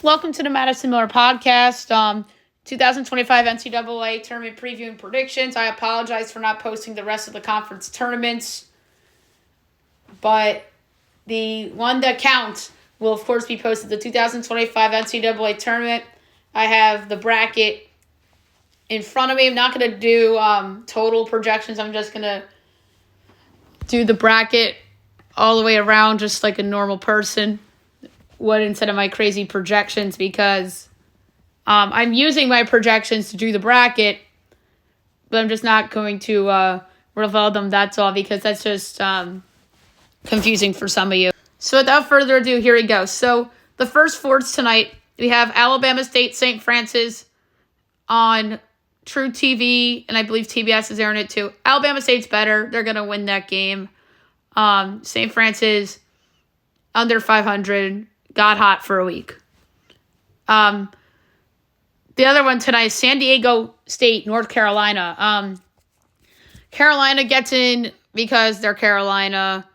Welcome to the Madison Miller Podcast. 2025 NCAA Tournament Preview and Predictions. I apologize for not posting the rest of the conference tournaments, but the one that counts will, of course, be posted. The 2025 NCAA Tournament. I have the bracket in front of me. I'm not going to do total projections. I'm just going to do the bracket all the way around just like a normal person would instead of my crazy projections because I'm using my projections to do the bracket, but I'm just not going to reveal them, that's all, because that's just confusing for some of you. So without further ado, here we go. So the first fours tonight, we have Alabama State, St. Francis on True TV, and I believe TBS is airing it too. Alabama State's better. They're going to win that game. St. Francis, under 500, got hot for a week. The other one tonight is San Diego State, North Carolina. Carolina gets in because they're Carolina.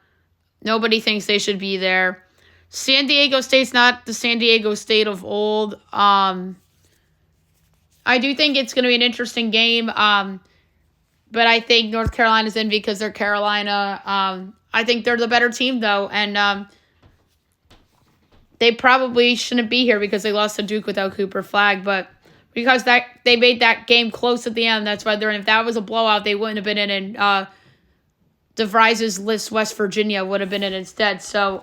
Nobody thinks they should be there. San Diego State's not the San Diego State of old. I do think it's going to be an interesting game, but I think North Carolina's in because they're Carolina. I think they're the better team, though, and they probably shouldn't be here because they lost to Duke without Cooper Flagg, but because they made that game close at the end, that's why they're in. If that was a blowout, they wouldn't have been in, and DeVries's list, West Virginia, would have been in instead. So,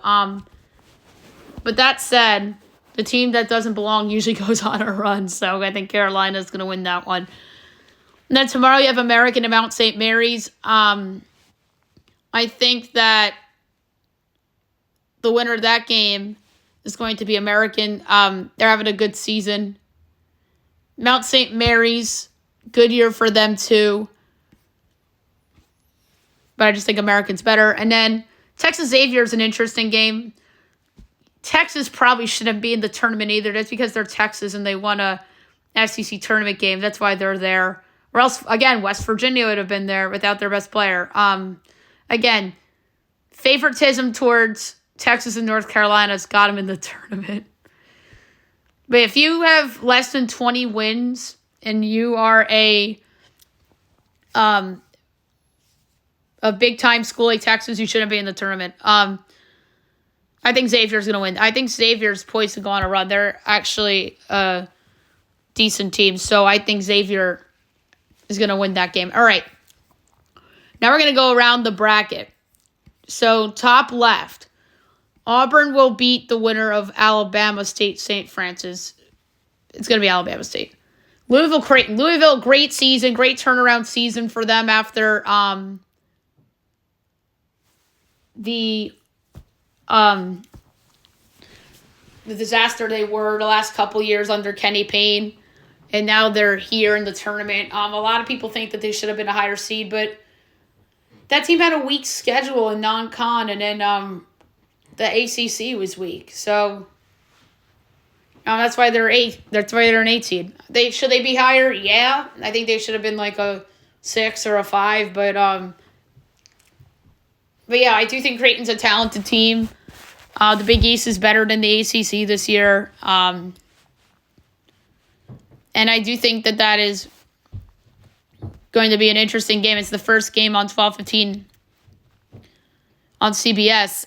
but that said, the team that doesn't belong usually goes on a run, so I think Carolina's going to win that one. And then tomorrow you have American and Mount St. Mary's. I think that the winner of that game is going to be American. They're having a good season. Mount St. Mary's, good year for them too. But I just think American's better. And then Texas Xavier is an interesting game. Texas probably shouldn't be in the tournament either. That's because they're Texas and they won a SEC tournament game. That's why they're there. Or else, again, West Virginia would have been there without their best player. Again, favoritism towards Texas and North Carolina's got them in the tournament. But if you have less than 20 wins and you are a big-time school like Texas, you shouldn't be in the tournament. I think Xavier's going to win. I think Xavier's poised to go on a run. They're actually a decent team, so I think Xavier is going to win that game. All right. Now we're going to go around the bracket. So top left, Auburn will beat the winner of Alabama State, St. Francis. It's going to be Alabama State. Louisville, Creighton. Louisville, great season, great turnaround season for them after the disaster they were the last couple years under Kenny Payne. And now they're here in the tournament. A lot of people think that they should have been a higher seed, but that team had a weak schedule in non-con, and then the ACC was weak. So that's why they're eight. That's why they're an 8 seed. Should they be higher? Yeah, I think they should have been like a 6 or a 5. But yeah, I do think Creighton's a talented team. The Big East is better than the ACC this year. And I do think that is going to be an interesting game. It's the first game on 12:15 on CBS.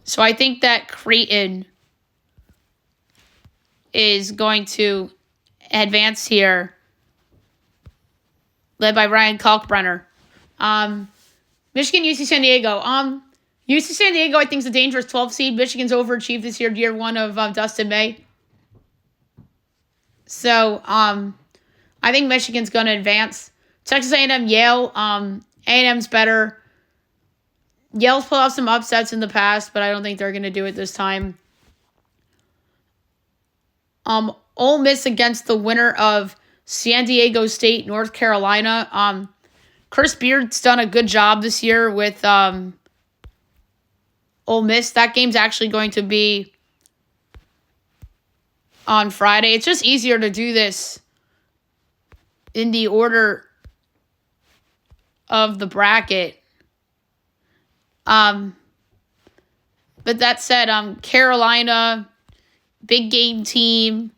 So I think that Creighton is going to advance here, led by Ryan Kalkbrenner. Michigan, UC San Diego. UC San Diego, I think, is a dangerous 12 seed. Michigan's overachieved this year one of Dustin May. So I think Michigan's going to advance. Texas A&M, Yale. A&M's better. Yale's pulled off some upsets in the past, but I don't think they're going to do it this time. Ole Miss against the winner of San Diego State, North Carolina. Chris Beard's done a good job this year with Ole Miss. That game's actually going to be on Friday. It's just easier to do this in the order of the bracket. But that said, Carolina big game team.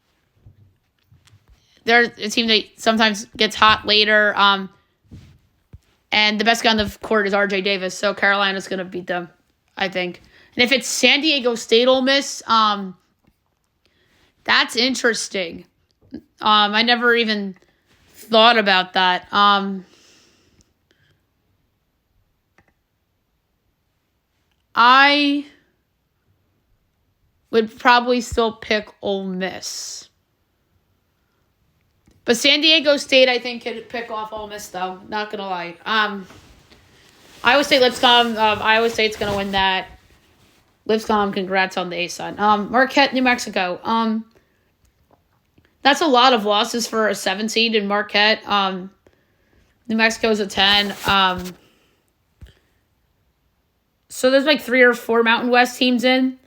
They're a team that sometimes gets hot later. And the best guy on the court is R.J. Davis, so Carolina's going to beat them, I think. And if it's San Diego State Ole Miss, that's interesting. I never even thought about that. I would probably still pick Ole Miss. But San Diego State, I think, could pick off Ole Miss, though. Not going to lie. Iowa State, Lipscomb. Iowa State's going to win that. Lipscomb, congrats on the A side. Marquette, New Mexico. That's a lot of losses for a 7 seed in Marquette. New Mexico's a 10. So there's like 3 or 4 Mountain West teams in.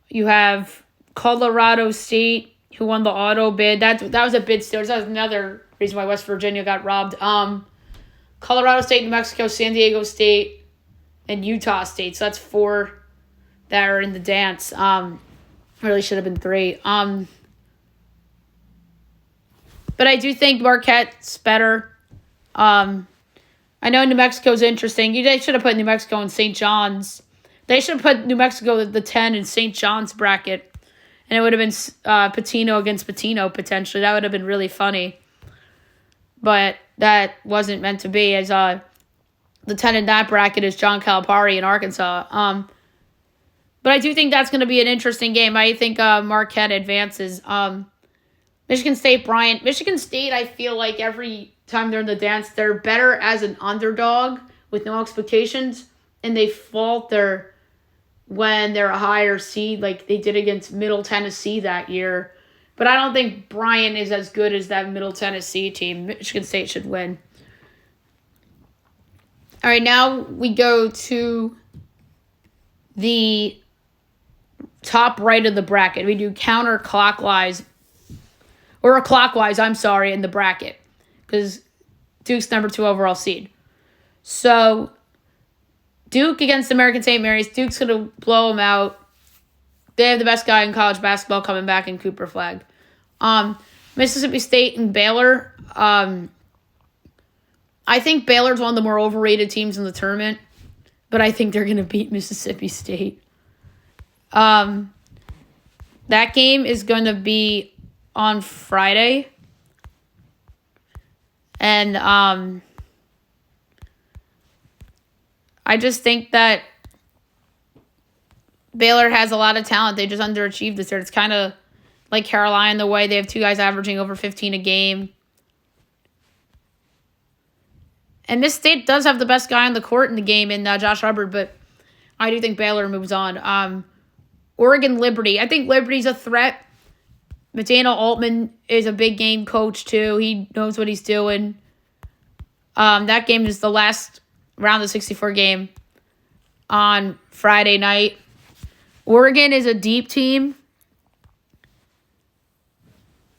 You have Colorado State, who won the auto bid. That was a bid steal. That was another reason why West Virginia got robbed. Colorado State, New Mexico, San Diego State, and Utah State. So that's 4 that are in the dance. Really should have been 3. But I do think Marquette's better. I know New Mexico's interesting. They should have put New Mexico in St. John's. They should have put New Mexico the 10 in St. John's bracket. And it would have been Patino against Patino, potentially. That would have been really funny. But that wasn't meant to be, as the 10 in that bracket is John Calipari in Arkansas. But I do think that's going to be an interesting game. I think Marquette advances. Michigan State, Bryant. Michigan State, I feel like every time they're in the dance, they're better as an underdog with no expectations. And they falter when they're a higher seed, like they did against Middle Tennessee that year. But I don't think Bryant is as good as that Middle Tennessee team. Michigan State should win. All right, now we go to the top right of the bracket. We do clockwise, in the bracket, because Duke's number 2 overall seed. So Duke against American St. Mary's. Duke's going to blow them out. They have the best guy in college basketball coming back in Cooper Flagg. Mississippi State and Baylor. I think Baylor's one of the more overrated teams in the tournament, but I think they're going to beat Mississippi State. That game is going to be on Friday. And I just think that Baylor has a lot of talent. They just underachieved this year. It's kind of like Carolina in the way they have 2 guys averaging over 15 a game. And Miss State does have the best guy on the court in the game in Josh Hubbard, but I do think Baylor moves on. Oregon, Liberty. I think Liberty's a threat. But Dana Altman is a big game coach, too. He knows what he's doing. That game is the last round of the 64 game on Friday night. Oregon is a deep team.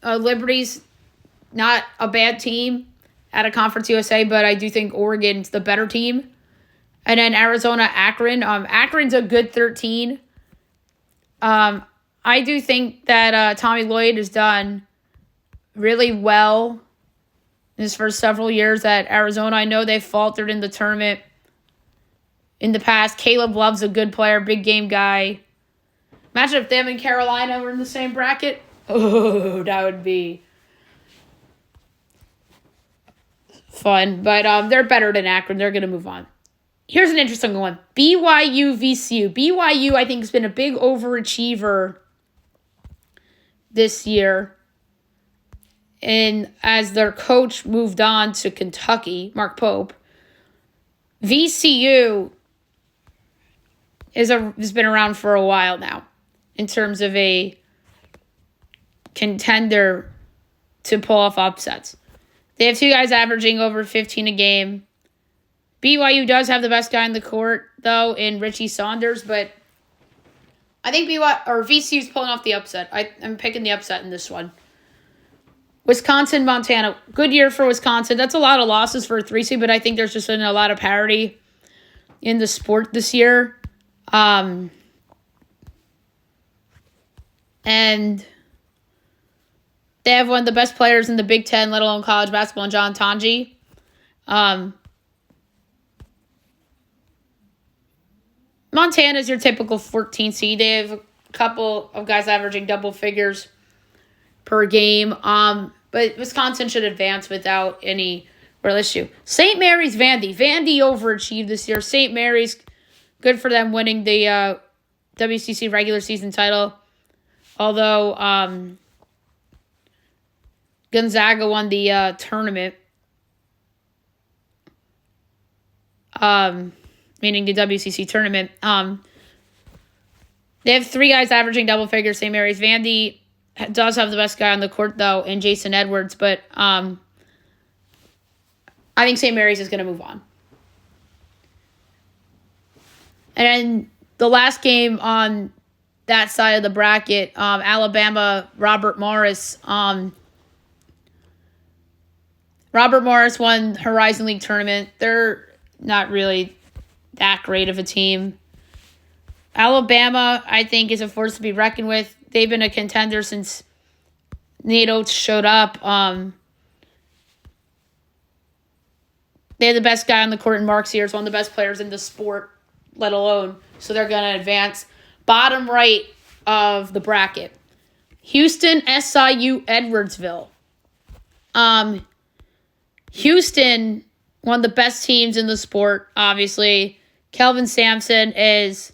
Liberty's not a bad team at a Conference USA, but I do think Oregon's the better team. And then Arizona, Akron. Akron's a good 13. I do think that Tommy Lloyd has done really well in his first several years at Arizona. I know they've faltered in the tournament in the past. Caleb Love's a good player, big game guy. Imagine if them and Carolina were in the same bracket. Oh, that would be fun. But they're better than Akron. They're going to move on. Here's an interesting one. BYU, VCU. BYU, I think, has been a big overachiever this year. And as their coach moved on to Kentucky, Mark Pope, VCU has been around for a while now in terms of a contender to pull off upsets. They have 2 guys averaging over 15 a game. BYU does have the best guy in the court, though, in Richie Saunders, but I think VCU's pulling off the upset. I'm picking the upset in this one. Wisconsin, Montana. Good year for Wisconsin. That's a lot of losses for a 3 seed, but I think there's just been a lot of parity in the sport this year. And they have one of the best players in the Big Ten, let alone college basketball, in John Tonji. Montana's your typical 14 seed. They have a couple of guys averaging double figures per game. But Wisconsin should advance without any real issue. St. Mary's Vandy. Vandy overachieved this year. St. Mary's, good for them winning the WCC regular season title. Although Gonzaga won the tournament. Meaning the WCC tournament. They have 3 guys averaging double figures, St. Mary's. Vandy does have the best guy on the court, though, in Jason Edwards. But I think St. Mary's is going to move on. And then the last game on that side of the bracket, Alabama, Robert Morris. Robert Morris won Horizon League tournament. They're not really that great of a team. Alabama, I think, is a force to be reckoned with. They've been a contender since Nate Oates showed up. They have the best guy on the court in Mark Sears, one of the best players in the sport, let alone. So they're going to advance. Bottom right of the bracket. Houston, SIU, Edwardsville. Houston, one of the best teams in the sport, obviously. Kelvin Sampson is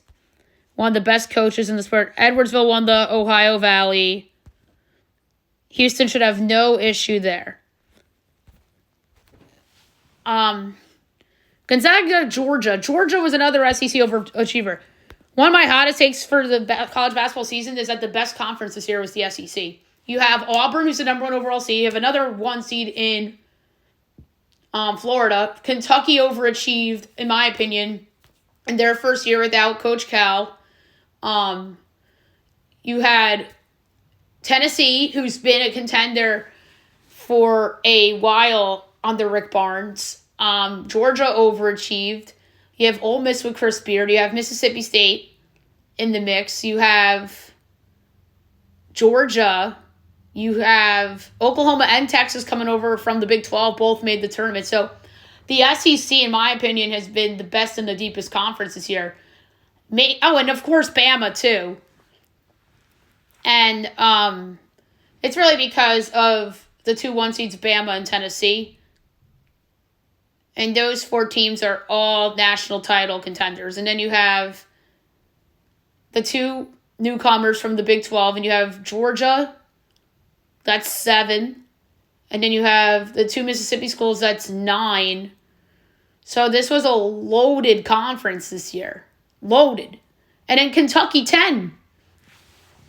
one of the best coaches in the sport. Edwardsville won the Ohio Valley. Houston should have no issue there. Gonzaga, Georgia. Georgia was another SEC overachiever. One of my hottest takes for the college basketball season is that the best conference this year was the SEC. You have Auburn, who's the number 1 overall seed. You have another 1 seed in Florida. Kentucky overachieved, in my opinion, in their first year without Coach Cal. You had Tennessee, who's been a contender for a while under Rick Barnes. Georgia overachieved. You have Ole Miss with Chris Beard. You have Mississippi State in the mix. You have Georgia. You have Oklahoma and Texas coming over from the Big 12. Both made the tournament. So the SEC, in my opinion, has been the best and the deepest conference this year. And of course, Bama, too. And it's really because of the 2 1 seeds, Bama and Tennessee. And those 4 teams are all national title contenders. And then you have the 2 newcomers from the Big 12. And you have Georgia, that's 7. And then you have the 2 Mississippi schools, that's 9. So this was a loaded conference this year. Loaded. And then Kentucky, 10.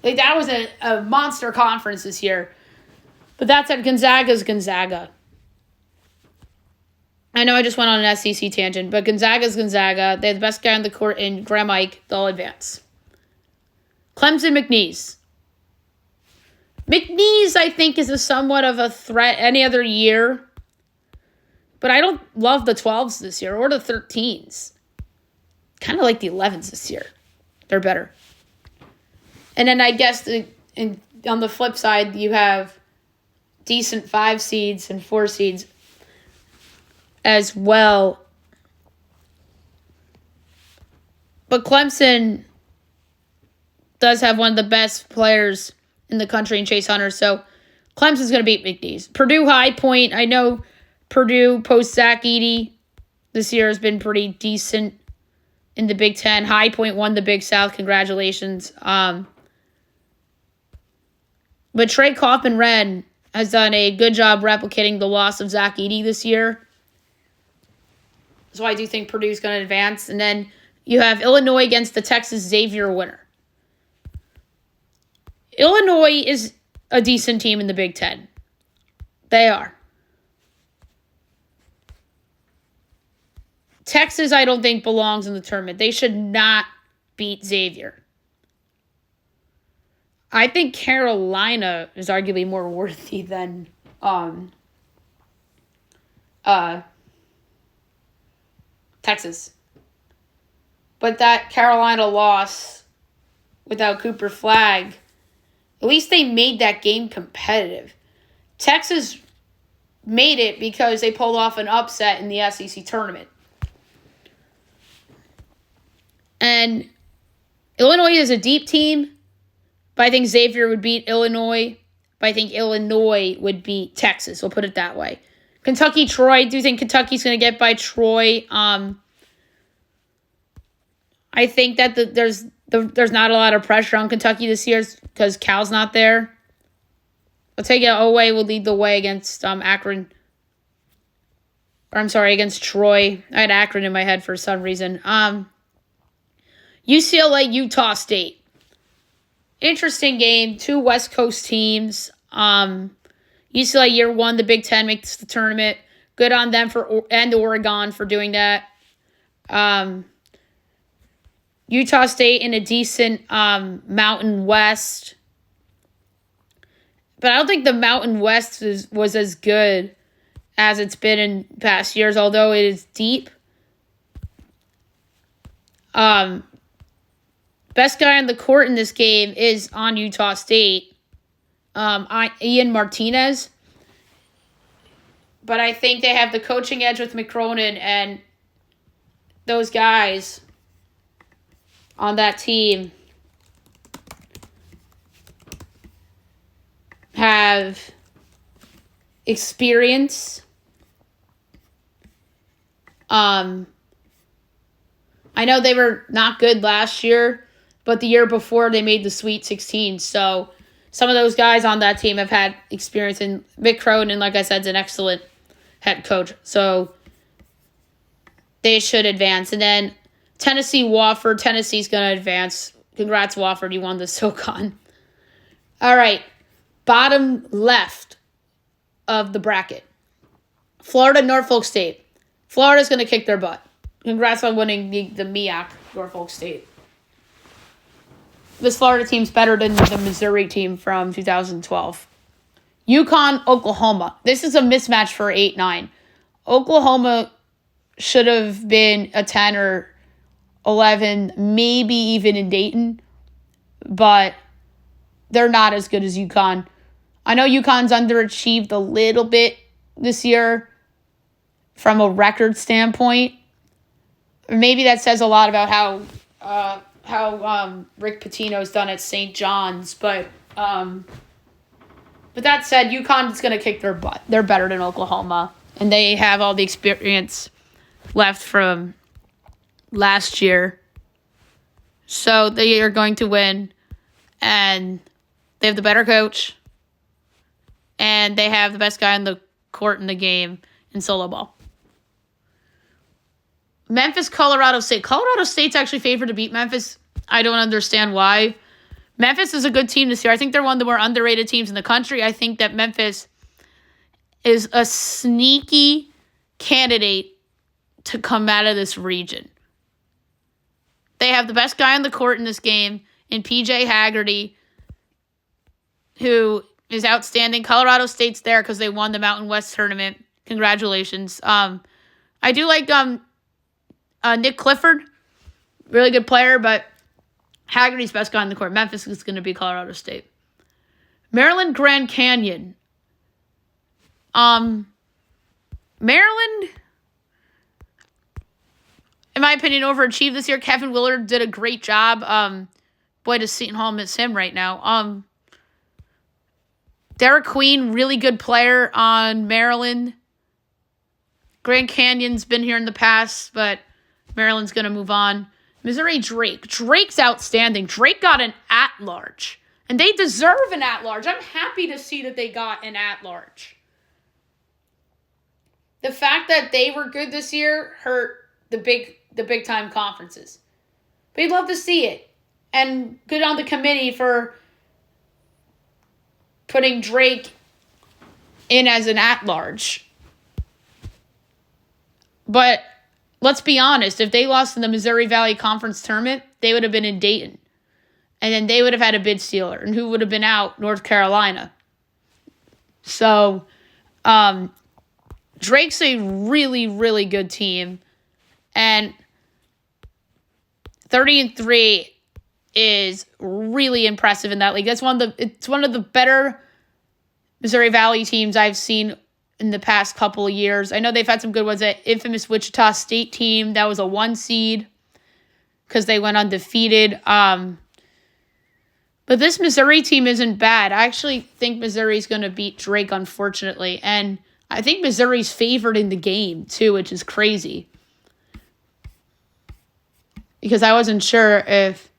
Like, that was a monster conference this year. But that said, Gonzaga's Gonzaga. I know I just went on an SEC tangent, but Gonzaga's Gonzaga. They have the best guy on the court in Graham Ike. They'll advance. Clemson, McNeese. McNeese, I think, is somewhat of a threat any other year. But I don't love the 12s this year or the 13s. Kind of like the 11s this year. They're better. And then I guess on the flip side, you have decent 5 seeds and 4 seeds as well. But Clemson does have one of the best players in the country in Chase Hunter. So Clemson's going to beat McNeese. Purdue, High Point. I know Purdue post Zach Edey this year has been pretty decent in the Big Ten. High Point won the Big South. Congratulations. But Trey Kaufman-Renn has done a good job replicating the loss of Zach Edey this year. So I do think Purdue's going to advance. And then you have Illinois against the Texas Xavier winner. Illinois is a decent team in the Big Ten. They are. Texas, I don't think, belongs in the tournament. They should not beat Xavier. I think Carolina is arguably more worthy than Texas. But that Carolina loss without Cooper Flagg At least they made that game competitive. Texas made it because they pulled off an upset in the SEC tournament. And Illinois is a deep team, but I think Xavier would beat Illinois. But I think Illinois would beat Texas. We'll put it that way. Kentucky, Troy. Do you think Kentucky's going to get by Troy? I think that there's not a lot of pressure on Kentucky this year because Cal's not there. I'll take it. Oweh will lead the way against Akron. Or I'm sorry, against Troy. I had Akron in my head for some reason. UCLA, Utah State. Interesting game. Two West Coast teams. UCLA year one, the Big Ten makes the tournament. Good on them and Oregon for doing that. Utah State in a decent Mountain West. But I don't think the Mountain West was as good as it's been in past years, although it is deep. Best guy on the court in this game is on Utah State, Ian Martinez. But I think they have the coaching edge with McCronin and those guys on that team have experience. I know they were not good last year, but the year before they made the Sweet 16. So some of those guys on that team have had experience. And Mick Cronin, like I said, is an excellent head coach. So they should advance. And then Tennessee, Wofford. Tennessee's going to advance. Congrats, Wofford. You won the SoCon. All right. Bottom left of the bracket. Florida, Norfolk State. Florida's going to kick their butt. Congrats on winning the MEAC, Norfolk State. This Florida team's better than the Missouri team from 2012. UConn, Oklahoma. This is a mismatch for 8-9. Oklahoma should have been a 10 or 11, maybe even in Dayton, but they're not as good as UConn. I know UConn's underachieved a little bit this year from a record standpoint. Maybe that says a lot about how Rick Pitino's done at St. John's, but that said, UConn is going to kick their butt. They're better than Oklahoma, and they have all the experience left from last year. So they are going to win, and they have the better coach, and they have the best guy on the court in the game in solo ball. Memphis, Colorado State. Colorado State's actually favored to beat Memphis. I don't understand why. Memphis is a good team this year. I think they're one of the more underrated teams in the country. I think that Memphis is a sneaky candidate to come out of this region. They have the best guy on the court in this game in PJ Haggerty, who is outstanding. Colorado State's there because they won the Mountain West tournament. Congratulations. I do like Nick Clifford, really good player, but Haggerty's best guy on the court. Memphis is going to be Colorado State. Maryland, Grand Canyon. Maryland, in my opinion, overachieved this year. Kevin Willard did a great job. Boy, does Seton Hall miss him right now. Derek Queen, really good player on Maryland. Grand Canyon's been here in the past, but Maryland's going to move on. Missouri, Drake. Drake's outstanding. Drake got an at-large, and they deserve an at-large. I'm happy to see that they got an at-large. The fact that they were good this year hurt the big-time conferences. But you'd love to see it. And good on the committee for putting Drake in as an at-large. But let's be honest, if they lost in the Missouri Valley Conference Tournament, they would have been in Dayton. And then they would have had a bid stealer. And who would have been out? North Carolina. So, Drake's a really, really good team. And 30-3 is really impressive in that league. It's one of the better Missouri Valley teams I've seen in the past couple of years. I know they've had some good ones. That infamous Wichita State team that was a 1 seed because they went undefeated. But this Missouri team isn't bad. I actually think Missouri's going to beat Drake, unfortunately, and I think Missouri's favored in the game too, which is crazy because I wasn't sure if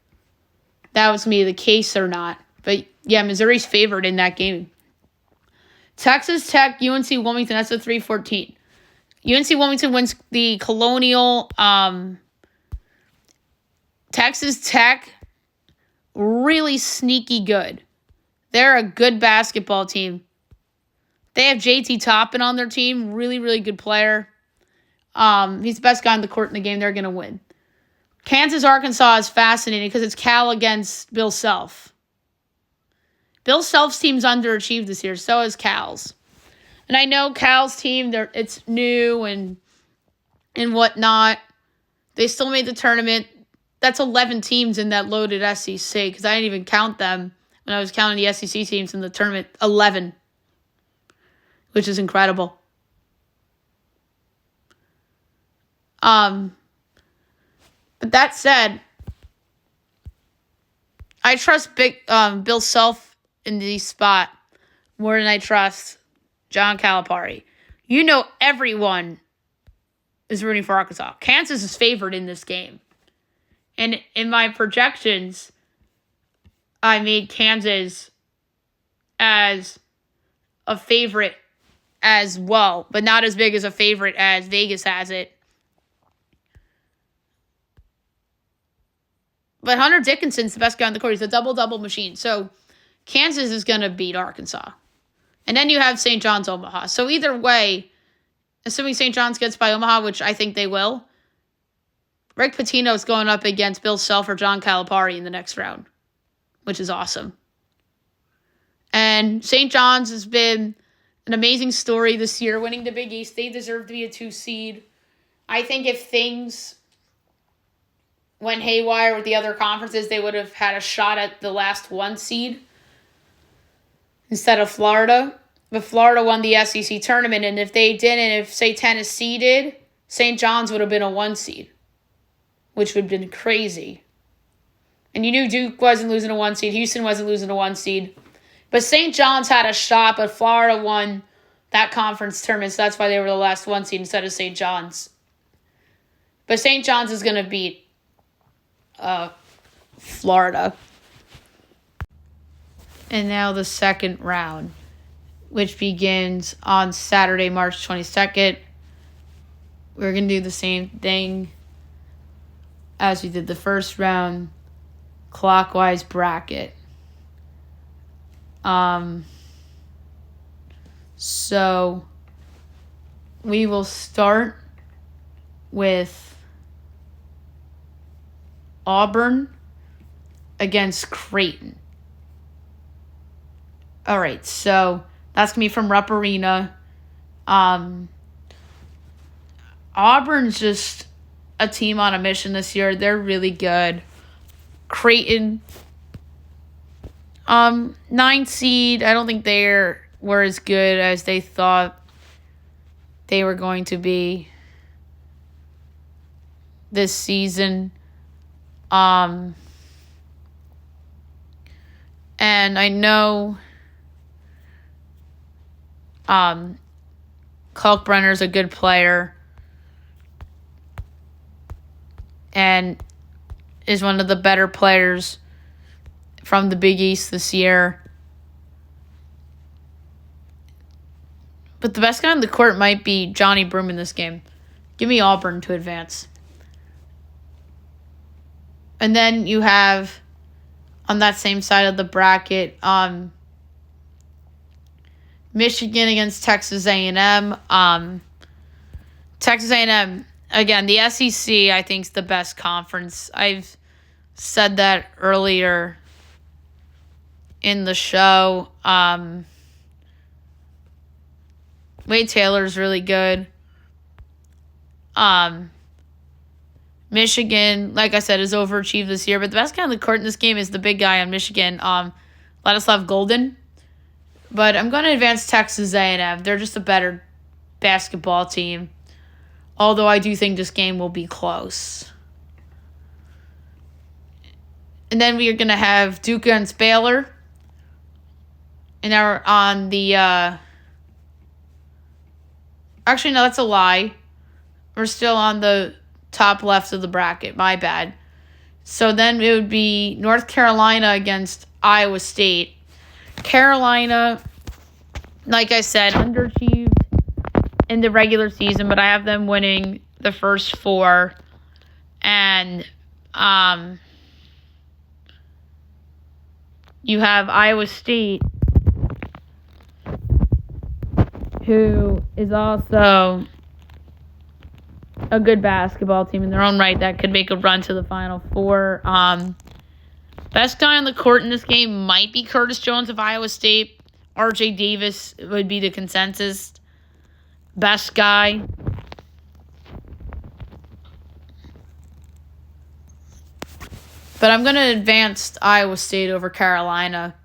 that was going to be the case or not. But yeah, Missouri's favored in that game. Texas Tech, UNC Wilmington, that's a 3-14. UNC Wilmington wins the Colonial. Texas Tech, really sneaky good. They're a good basketball team. They have JT Toppin on their team, really, really good player. He's the best guy on the court in the game. They're going to win. Kansas, Arkansas is fascinating because it's Cal against Bill Self. Bill Self's team's underachieved this year. So is Cal's. And I know Cal's team, it's new and whatnot. They still made the tournament. That's 11 teams in that loaded SEC because I didn't even count them when I was counting the SEC teams in the tournament. 11, which is incredible. But that said, I trust Bill Self in the spot more than I trust John Calipari. You know everyone is rooting for Arkansas. Kansas is favored in this game. And in my projections, I made Kansas as a favorite as well, but not as big as a favorite as Vegas has it. But Hunter Dickinson's the best guy on the court. He's a double-double machine. So Kansas is going to beat Arkansas. And then you have St. John's Omaha. So either way, assuming St. John's gets by Omaha, which I think they will, Rick Pitino is going up against Bill Self or John Calipari in the next round, which is awesome. And St. John's has been an amazing story this year, winning the Big East. They deserve to be a 2 seed. I think if things went haywire with the other conferences, they would have had a shot at the last 1 seed instead of Florida. But Florida won the SEC tournament, and if they didn't, if, say, Tennessee did, St. John's would have been a 1 seed, which would have been crazy. And you knew Duke wasn't losing a 1 seed. Houston wasn't losing a 1 seed. But St. John's had a shot, but Florida won that conference tournament, so that's why they were the last 1 seed instead of St. John's. But St. John's is going to beat Florida. And now the second round, which begins on Saturday, March 22nd. We're going to do the same thing as we did the first round, clockwise bracket. So we will start with Auburn against Creighton. All right, so that's going to be from Rupp Arena. Auburn's just a team on a mission this year. They're really good. Creighton, 9 seed. I don't think they were as good as they thought they were going to be this season. And I know Kalkbrenner's a good player and is one of the better players from the Big East this year. But the best guy on the court might be Johnny Broome in this game. Give me Auburn to advance. And then you have, on that same side of the bracket, Michigan against Texas A&M. Texas A&M, again, the SEC, I think, is the best conference. I've said that earlier in the show. Wade Taylor's really good. Michigan, like I said, has overachieved this year. But the best guy on the court in this game is the big guy on Michigan, Ladislav Golden. But I'm going to advance Texas A&M. They're just a better basketball team. Although I do think this game will be close. And then we are going to have Duke against Baylor. And now we're on the... Actually, no, that's a lie. We're still on the top left of the bracket. My bad. So then it would be North Carolina against Iowa State. Carolina, like I said, underachieved in the regular season, but I have them winning the first 4. And you have Iowa State, who is also a good basketball team in their own right that could make a run to the Final Four. Best guy on the court in this game might be Curtis Jones of Iowa State. RJ Davis would be the consensus best guy. But I'm going to advance Iowa State over Carolina.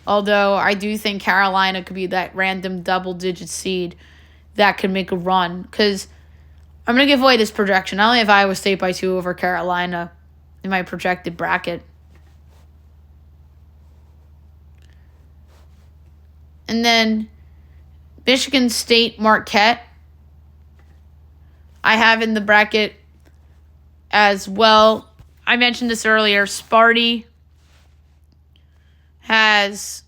Although I do think Carolina could be that random double-digit seed that could make a run. Because I'm going to give away this projection. I only have Iowa State by 2 over Carolina in my projected bracket. And then Michigan State Marquette, I have in the bracket as well. I mentioned this earlier. Sparty has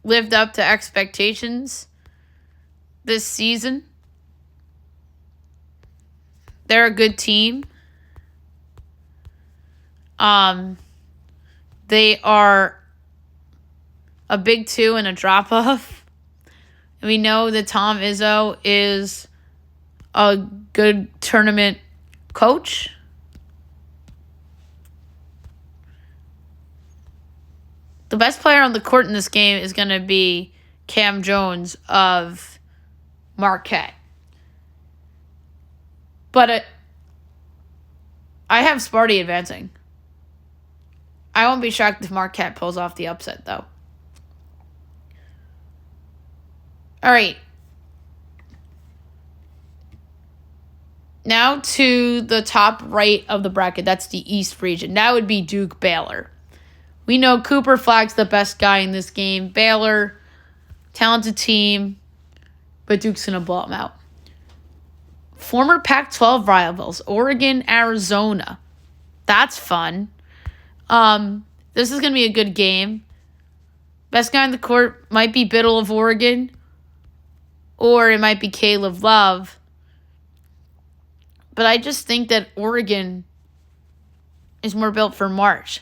lived up to expectations this season. They're a good team. They are a big 2 and a drop-off. We know that Tom Izzo is a good tournament coach. The best player on the court in this game is going to be Cam Jones of Marquette. But I have Sparty advancing. I won't be shocked if Marquette pulls off the upset, though. All right. Now to the top right of the bracket. That's the East region. That would be Duke Baylor. We know Cooper Flagg's the best guy in this game. Baylor, talented team, but Duke's going to blow them out. Former Pac-12 rivals, Oregon, Arizona. That's fun. This is going to be a good game. Best guy on the court might be Biddle of Oregon, or it might be Caleb Love. But I just think that Oregon is more built for March.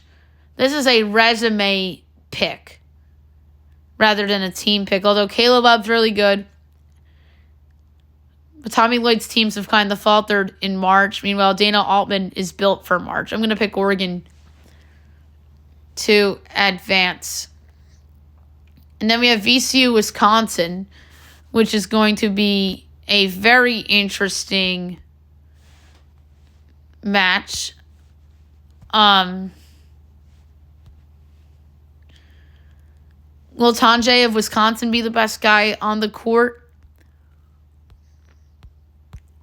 This is a resume pick rather than a team pick, although Caleb Love's really good. But Tommy Lloyd's teams have kind of faltered in March. Meanwhile, Dana Altman is built for March. I'm going to pick Oregon to advance. And then we have VCU Wisconsin, which is going to be a very interesting match. Will Tanjay of Wisconsin be the best guy on the court?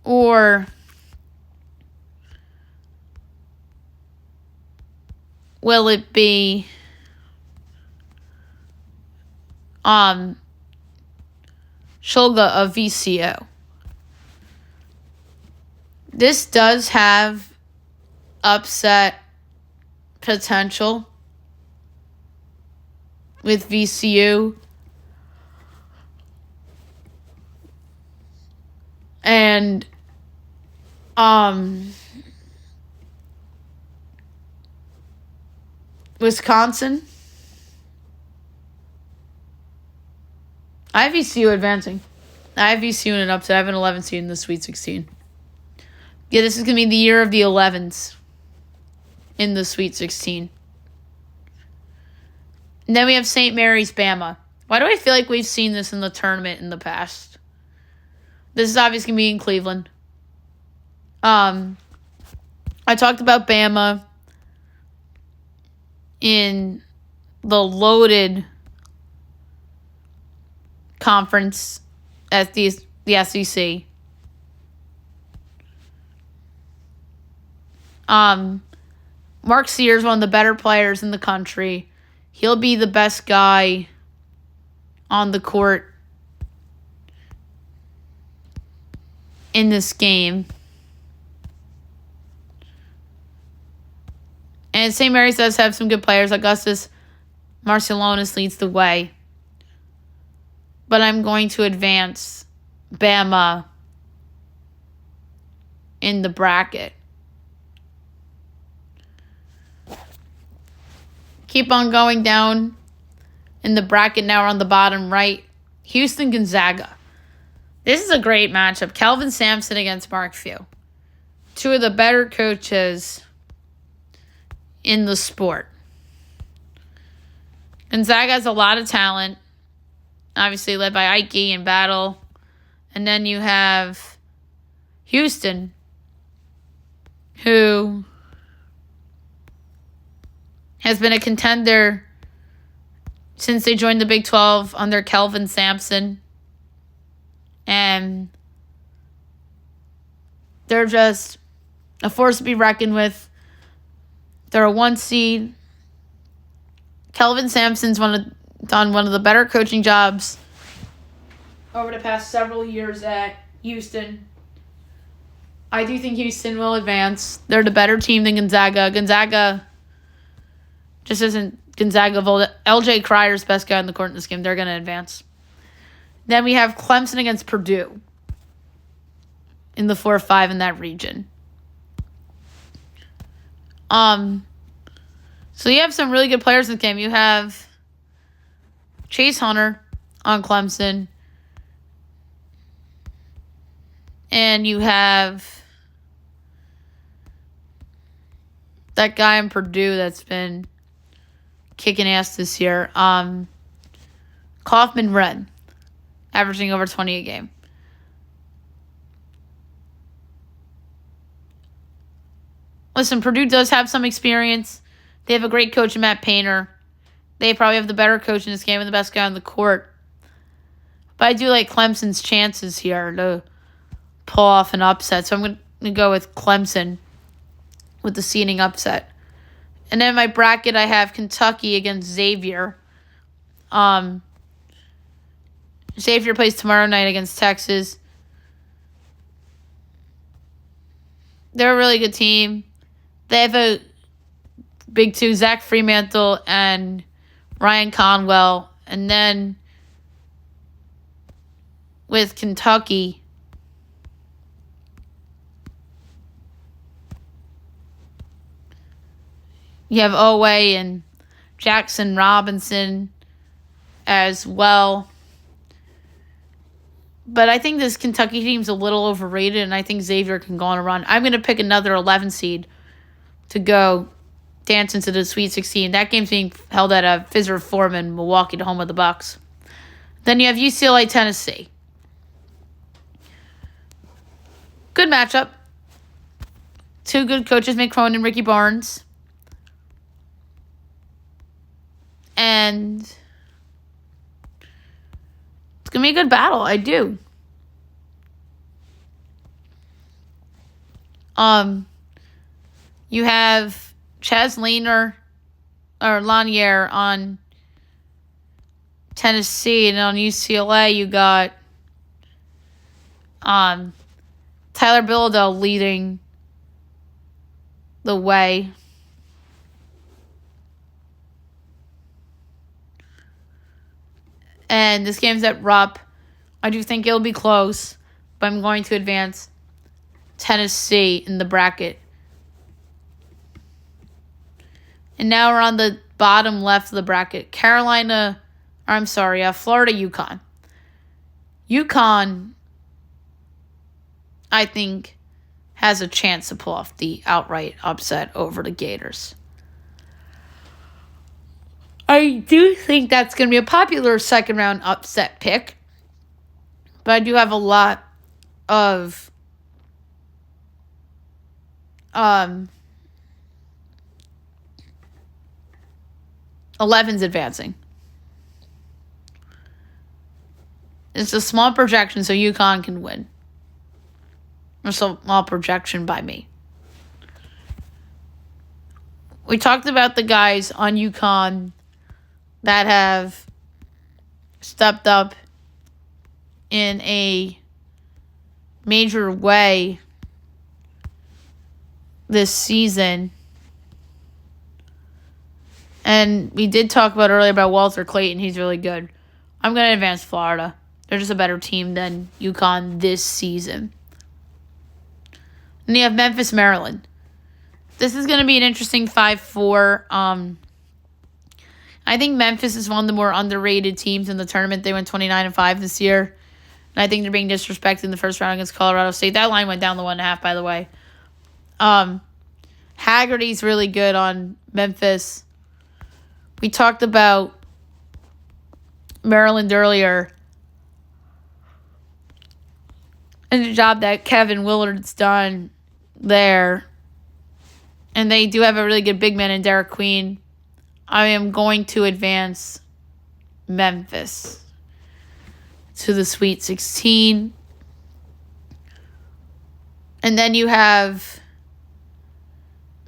Or will it be Shulga of VCU? This does have upset potential with VCU. And Wisconsin. I have VCU advancing. I have VCU in an upset. I have an 11 seed in the Sweet 16. Yeah, this is going to be the year of the 11s in the Sweet 16. And then we have St. Mary's, Bama. Why do I feel like we've seen this in the tournament in the past? This is obviously going to be in Cleveland. I talked about Bama in the loaded conference at the SEC. Mark Sears, one of the better players in the country. He'll be the best guy on the court in this game. And St. Mary's does have some good players. Augustus Marciulionis leads the way. But I'm going to advance Bama in the bracket. Keep on going down in the bracket. Now we're on the bottom right. Houston Gonzaga. This is a great matchup. Kelvin Sampson against Mark Few. Two of the better coaches in the sport. Gonzaga has a lot of talent. Obviously led by Ike and Battle. And then you have Houston, who has been a contender since they joined the Big 12 under Kelvin Sampson. And they're just a force to be reckoned with. They're a 1 seed. Kelvin Sampson's done one of the better coaching jobs over the past several years at Houston. I do think Houston will advance. They're the better team than Gonzaga. Gonzaga just isn't Gonzaga of old. LJ Crier's best guy on the court in this game. They're going to advance. Then we have Clemson against Purdue in the 4-5 in that region. So you have some really good players in the game. You have Chase Hunter on Clemson. And you have that guy in Purdue that's been kicking ass this year. Kaufman Red, averaging over 20 a game. Listen, Purdue does have some experience. They have a great coach in Matt Painter. They probably have the better coach in this game and the best guy on the court. But I do like Clemson's chances here to pull off an upset. So I'm going to go with Clemson with the seeding upset. And then in my bracket, I have Kentucky against Xavier. Xavier plays tomorrow night against Texas. They're a really good team. They have a big two, Zach Fremantle and Ryan Conwell. And then with Kentucky, you have Owe and Jackson Robinson as well. But I think this Kentucky team's a little overrated, and I think Xavier can go on a run. I'm going to pick another 11 seed to go dance into the Sweet 16. That game's being held at a Fiserv Forum in Milwaukee, the home of the Bucks. Then you have UCLA, Tennessee. Good matchup. Two good coaches, Mick Cronin and Ricky Barnes. And it's going to be a good battle. I do. You have Chaz Lanier on Tennessee, and on UCLA you got Tyler Bilodeau leading the way. And this game's at Rupp. I do think it'll be close, but I'm going to advance Tennessee in the bracket. And now we're on the bottom left of the bracket. Florida, UConn. UConn, I think, has a chance to pull off the outright upset over the Gators. I do think that's going to be a popular second-round upset pick. But I do have a lot of 11's advancing. It's a small projection, so UConn can win. A small projection by me. We talked about the guys on UConn that have stepped up in a major way this season. And we did talk about earlier about Walter Clayton. He's really good. I'm going to advance Florida. They're just a better team than UConn this season. And you have Memphis, Maryland. This is going to be an interesting 5-4. I think Memphis is one of the more underrated teams in the tournament. They went 29-5 this year. And I think they're being disrespected in the first round against Colorado State. That line went down to 1.5, by the way. Haggerty's really good on Memphis. We talked about Maryland earlier and the job that Kevin Willard's done there. And they do have a really good big man in Derek Queen. I am going to advance Memphis to the Sweet 16. And then you have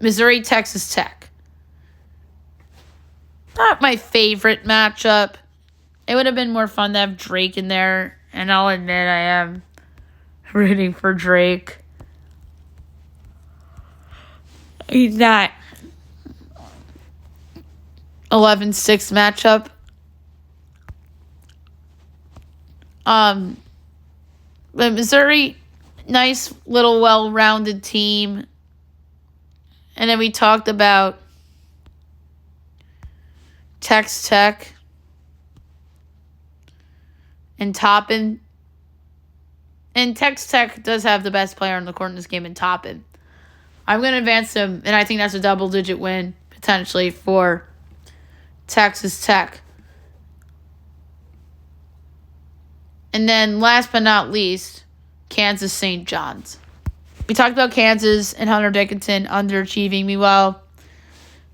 Missouri, Texas Tech. Not my favorite matchup. It would have been more fun to have Drake in there. And I'll admit I am rooting for Drake. He's not 11-6 matchup. But Missouri, nice little well-rounded team. And then we talked about Texas Tech and Toppin. And Texas Tech does have the best player on the court in this game in Toppin. I'm going to advance them, and I think that's a double-digit win, potentially, for Texas Tech. And then, last but not least, Kansas St. John's. We talked about Kansas and Hunter Dickinson underachieving. Meanwhile,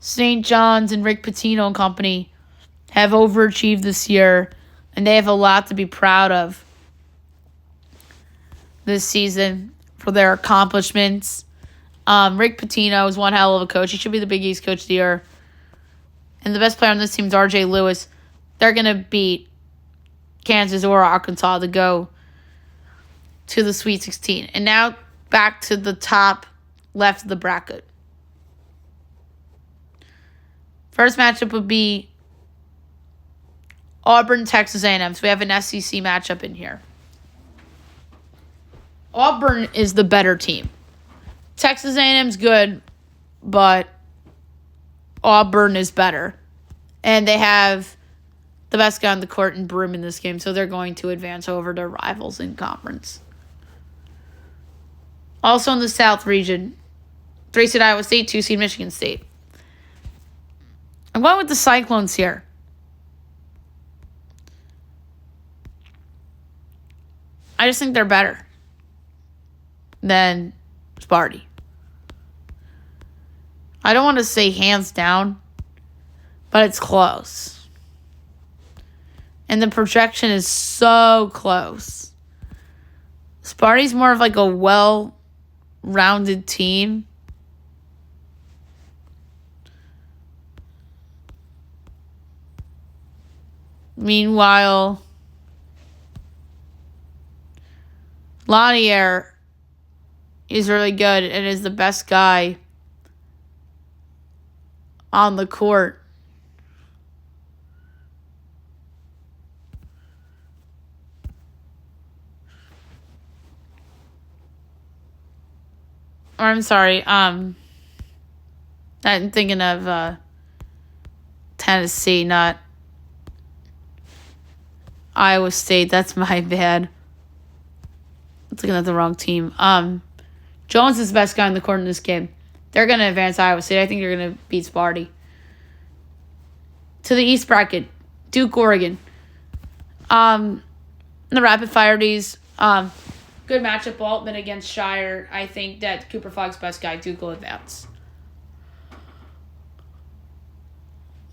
St. John's and Rick Pitino and company have overachieved this year, and they have a lot to be proud of this season for their accomplishments. Rick Pitino is one hell of a coach. He should be the Big East Coach of the Year. And the best player on this team is R.J. Lewis. They're going to beat Kansas or Arkansas to go to the Sweet 16. And now back to the top left of the bracket. First matchup would be Auburn, Texas A&M. So we have an SEC matchup in here. Auburn is the better team. Texas A&M's good, but Auburn is better. And they have the best guy on the court in Broom in this game, so they're going to advance over their rivals in conference. Also in the South region, 3-seed Iowa State, 2-seed Michigan State. I'm going with the Cyclones here. I just think they're better than Sparty. I don't want to say hands down, but it's close. And the projection is so close. Sparty's more of like a well-rounded team. Meanwhile, Lanier is really good and is the best guy on the court. Or I'm sorry, I'm thinking of Tennessee, not Iowa State. That's my bad. I'm looking at the wrong team. Jones is the best guy on the court in this game. They're going to advance Iowa State. I think they're going to beat Sparty. To the East bracket, Duke, Oregon. The rapid fire D's. Good matchup, Altman against Shire. I think that Cooper Fogg's best guy, Duke, will advance.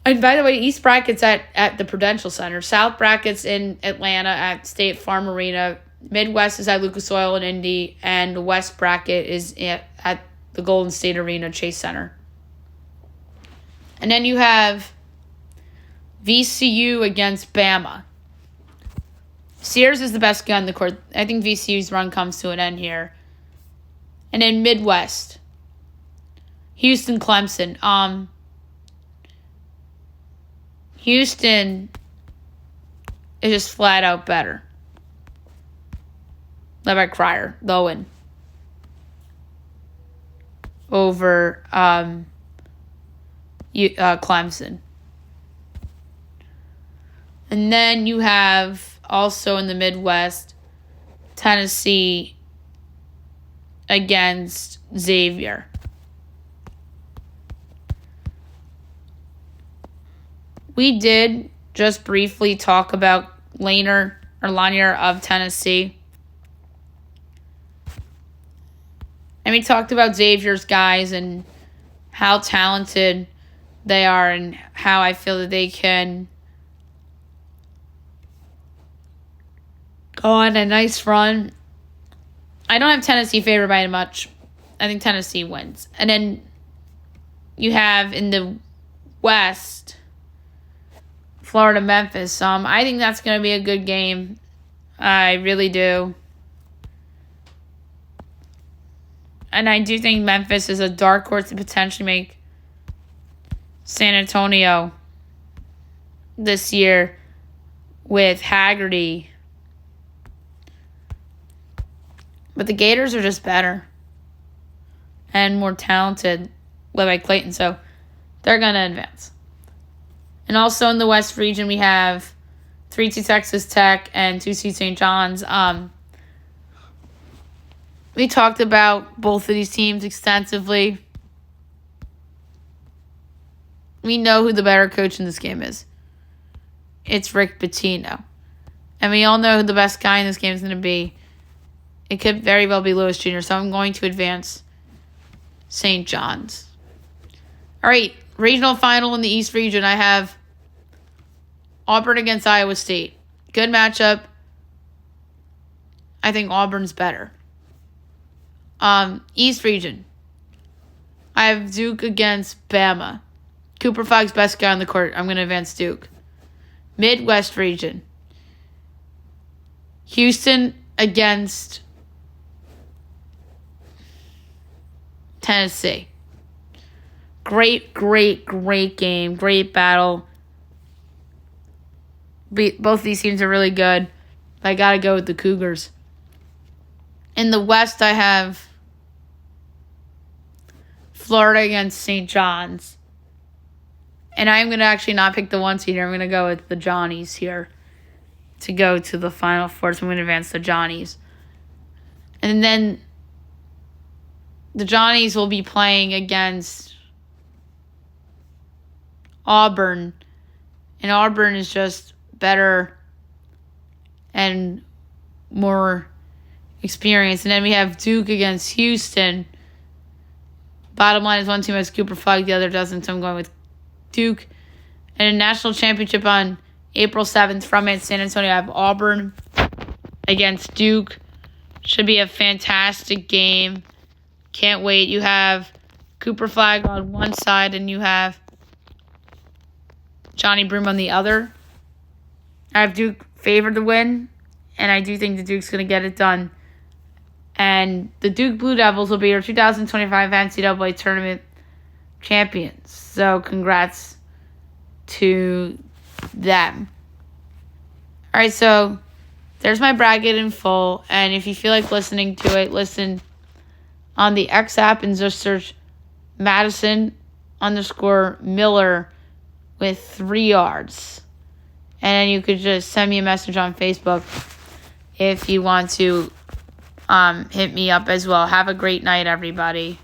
And by the way, East bracket's at the Prudential Center. South bracket's in Atlanta at State Farm Arena. Midwest is at Lucas Oil in Indy. And the West bracket is at the Golden State Arena, Chase Center. And then you have VCU against Bama. Sears is the best guy on the court. I think VCU's run comes to an end here. And then Midwest, Houston, Clemson. Houston is just flat out better. Led by Cryer, they'll win. Over Clemson. And then you have also in the Midwest, Tennessee against Xavier. We did just briefly talk about Lanier of Tennessee. And we talked about Xavier's guys and how talented they are and how I feel that they can go on a nice run. I don't have Tennessee favored by much. I think Tennessee wins. And then you have in the West, Florida, Memphis. I think that's going to be a good game. I really do. And I do think Memphis is a dark horse to potentially make San Antonio this year with Haggerty. But the Gators are just better and more talented, led by Clayton, so they're going to advance. And also in the West region, we have 3-2 Texas Tech and 2-2 St. John's. We talked about both of these teams extensively. We know who the better coach in this game is. It's Rick Pitino. And we all know who the best guy in this game is going to be. It could very well be Lewis Jr., so I'm going to advance St. John's. All right, regional final in the East region. I have Auburn against Iowa State. Good matchup. I think Auburn's better. East region. I have Duke against Bama. Cooper Flagg's best guy on the court. I'm going to advance Duke. Midwest region. Houston against Tennessee. Great game. Great battle. Both of these teams are really good. But I got to go with the Cougars. In the West, I have Florida against St. John's. And I'm going to actually not pick the 1 seed here. I'm going to go with the Johnnies here to go to the Final Four. So I'm going to advance the Johnnies. And then the Johnnies will be playing against Auburn. And Auburn is just better and more experienced. And then we have Duke against Houston. Bottom line is one team has Cooper Flagg, the other doesn't, so I'm going with Duke. And a national championship on April 7th from San Antonio. I have Auburn against Duke. Should be a fantastic game. Can't wait. You have Cooper Flagg on one side and you have Johnny Broom on the other. I have Duke favored to win, and I do think the Duke's going to get it done. And the Duke Blue Devils will be your 2025 NCAA Tournament champions. So congrats to them. All right, so there's my bracket in full. And if you feel like listening to it, listen on the X app and just search Madison_Miller with 3 yards. And then you could just send me a message on Facebook if you want to hit me up as well. Have a great night, everybody.